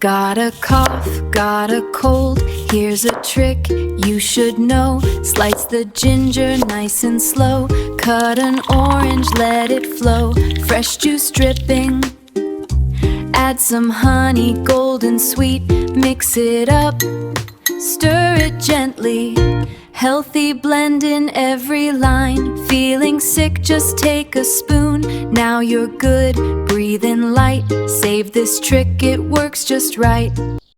Got a cough, got a cold, here's a trick you should know. Slice the ginger nice and slow, cut an orange, let it flow. Fresh juice dripping, add some honey, golden sweet. Mix it up, stir it gently. Healthy blend in every line. Feeling sick, just take a spoon. Now you're good, breathe in light. Save this trick, it works just right.